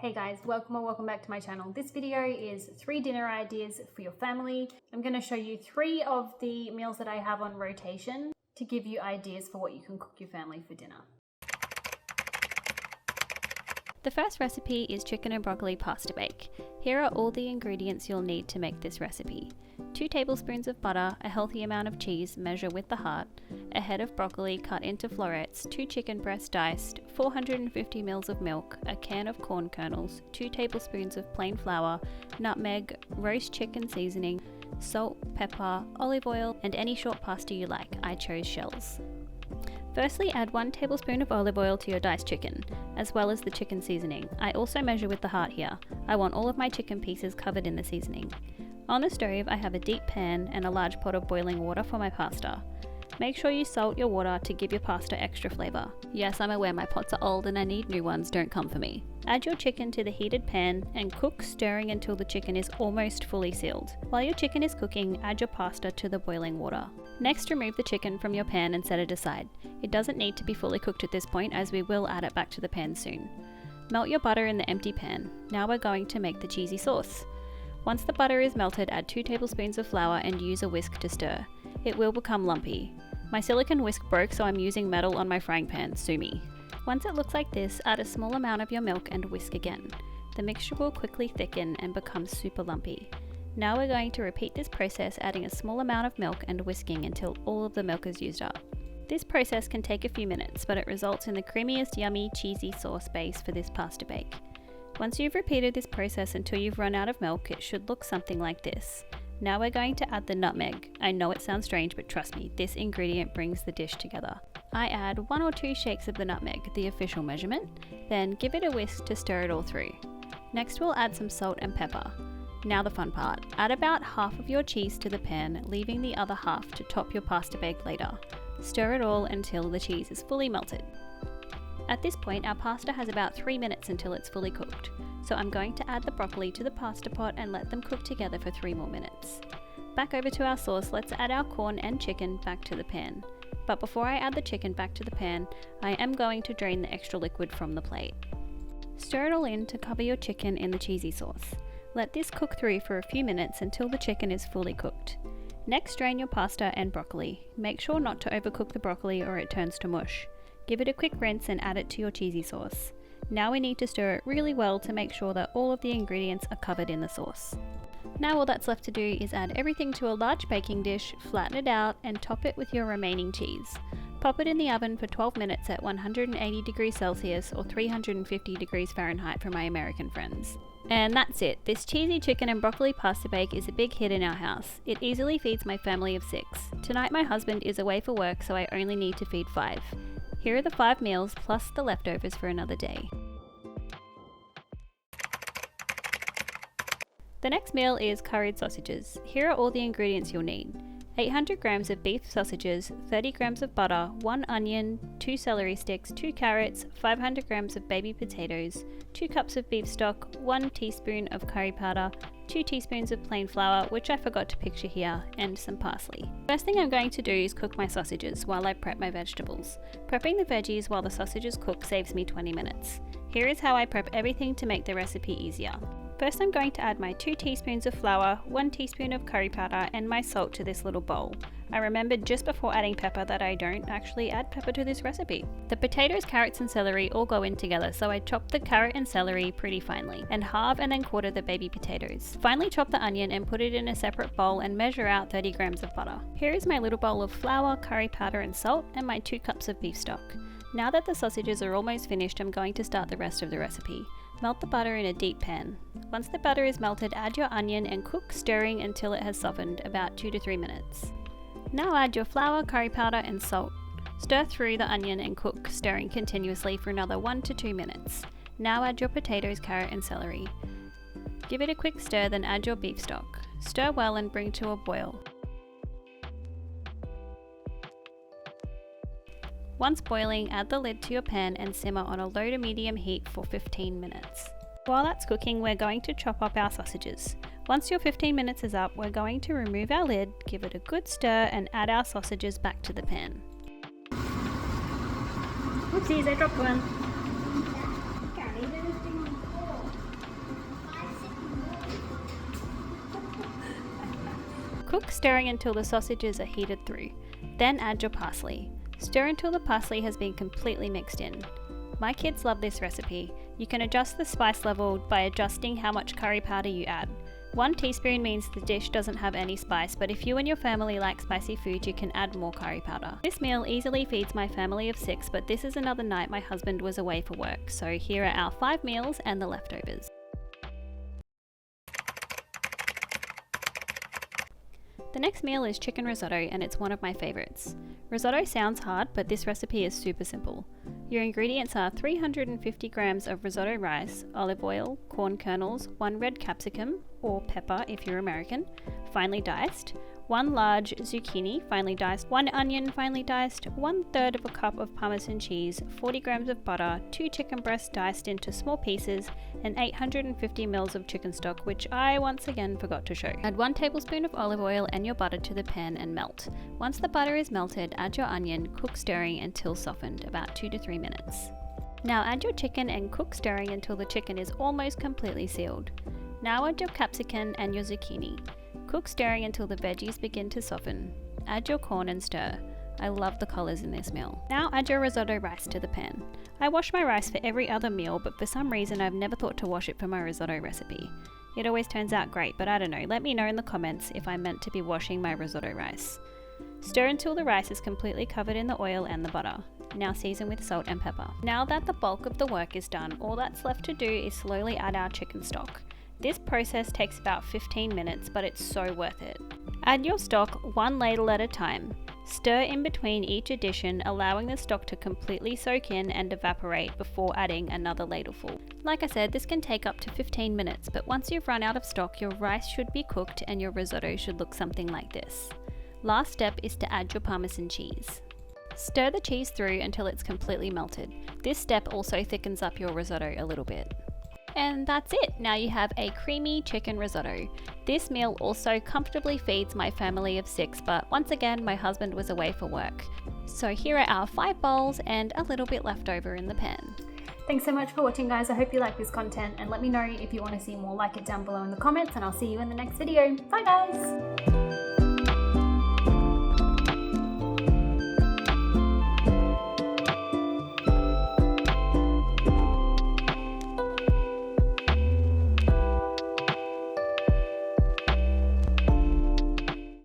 Hey guys, welcome or welcome back to my channel. This video is 3 dinner ideas for your family. I'm going to show you 3 of the meals that I have on rotation to give you ideas for what you can cook your family for dinner. The first recipe is chicken and broccoli pasta bake. Here are all the ingredients you'll need to make this recipe. 2 tablespoons of butter, a healthy amount of cheese, measure with the heart, a head of broccoli cut into florets, 2 chicken breasts diced, 450 ml of milk, a can of corn kernels, 2 tablespoons of plain flour, nutmeg, roast chicken seasoning, salt, pepper, olive oil, and any short pasta you like. I chose shells. Firstly, add 1 tablespoon of olive oil to your diced chicken, as well as the chicken seasoning. I also measure with the heart here. I want all of my chicken pieces covered in the seasoning. On the stove, I have a deep pan and a large pot of boiling water for my pasta. Make sure you salt your water to give your pasta extra flavour. Yes, I'm aware my pots are old and I need new ones, don't come for me. Add your chicken to the heated pan and cook, stirring until the chicken is almost fully sealed. While your chicken is cooking, add your pasta to the boiling water. Next, remove the chicken from your pan and set it aside. It doesn't need to be fully cooked at this point, as we will add it back to the pan soon. Melt your butter in the empty pan. Now we're going to make the cheesy sauce. Once the butter is melted, add 2 tablespoons of flour and use a whisk to stir. It will become lumpy. My silicone whisk broke, so I'm using metal on my frying pan, sue me. Once it looks like this, add a small amount of your milk and whisk again. The mixture will quickly thicken and become super lumpy. Now we're going to repeat this process, adding a small amount of milk and whisking until all of the milk is used up. This process can take a few minutes, but it results in the creamiest yummy cheesy sauce base for this pasta bake. Once you've repeated this process until you've run out of milk, it should look something like this. Now we're going to add the nutmeg. I know it sounds strange, but trust me, this ingredient brings the dish together. I add 1 or 2 shakes of the nutmeg, the official measurement, then give it a whisk to stir it all through. Next we'll add some salt and pepper. Now the fun part. Add about half of your cheese to the pan, leaving the other half to top your pasta bake later. Stir it all until the cheese is fully melted. At this point, our pasta has about 3 minutes until it's fully cooked, so I'm going to add the broccoli to the pasta pot and let them cook together for 3 more minutes. Back over to our sauce, let's add our corn and chicken back to the pan. But before I add the chicken back to the pan, I am going to drain the extra liquid from the plate. Stir it all in to cover your chicken in the cheesy sauce. Let this cook through for a few minutes until the chicken is fully cooked. Next, drain your pasta and broccoli. Make sure not to overcook the broccoli or it turns to mush. Give it a quick rinse and add it to your cheesy sauce. Now we need to stir it really well to make sure that all of the ingredients are covered in the sauce. Now all that's left to do is add everything to a large baking dish, flatten it out, and top it with your remaining cheese. Pop it in the oven for 12 minutes at 180 degrees Celsius or 350 degrees Fahrenheit for my American friends. And that's it. This cheesy chicken and broccoli pasta bake is a big hit in our house. It easily feeds my family of 6. Tonight my husband is away for work, so I only need to feed 5. Here are the 5 meals plus the leftovers for another day. The next meal is curried sausages. Here are all the ingredients you'll need. 800 grams of beef sausages, 30 grams of butter, 1 onion, 2 celery sticks, 2 carrots, 500 grams of baby potatoes, 2 cups of beef stock, 1 teaspoon of curry powder, 2 teaspoons of plain flour, which I forgot to picture here, and some parsley. First thing I'm going to do is cook my sausages while I prep my vegetables. Prepping the veggies while the sausages cook saves me 20 minutes. Here is how I prep everything to make the recipe easier. First I'm going to add my 2 teaspoons of flour, 1 teaspoon of curry powder, and my salt to this little bowl. I remembered just before adding pepper that I don't actually add pepper to this recipe. The potatoes, carrots, and celery all go in together, so I chop the carrot and celery pretty finely, and halve and then quarter the baby potatoes. Finally chop the onion and put it in a separate bowl and measure out 30 grams of butter. Here is my little bowl of flour, curry powder, and salt, and my 2 cups of beef stock. Now that the sausages are almost finished, I'm going to start the rest of the recipe. Melt the butter in a deep pan. Once the butter is melted, add your onion and cook, stirring until it has softened, about 2 to 3 minutes. Now add your flour, curry powder, and salt. Stir through the onion and cook, stirring continuously for another 1 to 2 minutes. Now add your potatoes, carrot, and celery. Give it a quick stir, then add your beef stock. Stir well and bring to a boil. Once boiling, add the lid to your pan and simmer on a low to medium heat for 15 minutes. While that's cooking, we're going to chop up our sausages. Once your 15 minutes is up, we're going to remove our lid, give it a good stir, and add our sausages back to the pan. Oopsies, I dropped one. Cook stirring until the sausages are heated through. Then add your parsley. Stir until the parsley has been completely mixed in. My kids love this recipe. You can adjust the spice level by adjusting how much curry powder you add. 1 teaspoon means the dish doesn't have any spice, but if you and your family like spicy food, you can add more curry powder. This meal easily feeds my family of 6, but this is another night my husband was away for work, so here are our 5 meals and the leftovers. The next meal is chicken risotto, and it's one of my favourites. Risotto sounds hard, but this recipe is super simple. Your ingredients are 350 grams of risotto rice, olive oil, corn kernels, 1 red capsicum, or pepper if you're American, finely diced, 1 large zucchini, finely diced, 1 onion, finely diced, 1/3 of a cup of Parmesan cheese, 40 grams of butter, 2 chicken breasts diced into small pieces, and 850 ml of chicken stock, which I once again forgot to show. Add 1 tablespoon of olive oil and your butter to the pan and melt. Once the butter is melted, add your onion, cook stirring until softened, about 2 to 3 minutes. Now add your chicken and cook stirring until the chicken is almost completely sealed. Now add your capsicum and your zucchini. Cook stirring until the veggies begin to soften. Add your corn and stir. I love the colours in this meal. Now add your risotto rice to the pan. I wash my rice for every other meal, but for some reason I've never thought to wash it for my risotto recipe. It always turns out great, but I don't know. Let me know in the comments if I'm meant to be washing my risotto rice. Stir until the rice is completely covered in the oil and the butter. Now season with salt and pepper. Now that the bulk of the work is done, all that's left to do is slowly add our chicken stock. This process takes about 15 minutes, but it's so worth it. Add your stock 1 ladle at a time. Stir in between each addition, allowing the stock to completely soak in and evaporate before adding another ladleful. Like I said, this can take up to 15 minutes, but once you've run out of stock, your rice should be cooked and your risotto should look something like this. Last step is to add your Parmesan cheese. Stir the cheese through until it's completely melted. This step also thickens up your risotto a little bit. And that's it. Now you have a creamy chicken risotto. This meal also comfortably feeds my family of 6, but once again my husband was away for work. So here are our 5 bowls and a little bit left over in the pan. Thanks so much for watching, guys. I hope you like this content, and let me know if you want to see more like it down below in the comments, and I'll see you in the next video. Bye guys!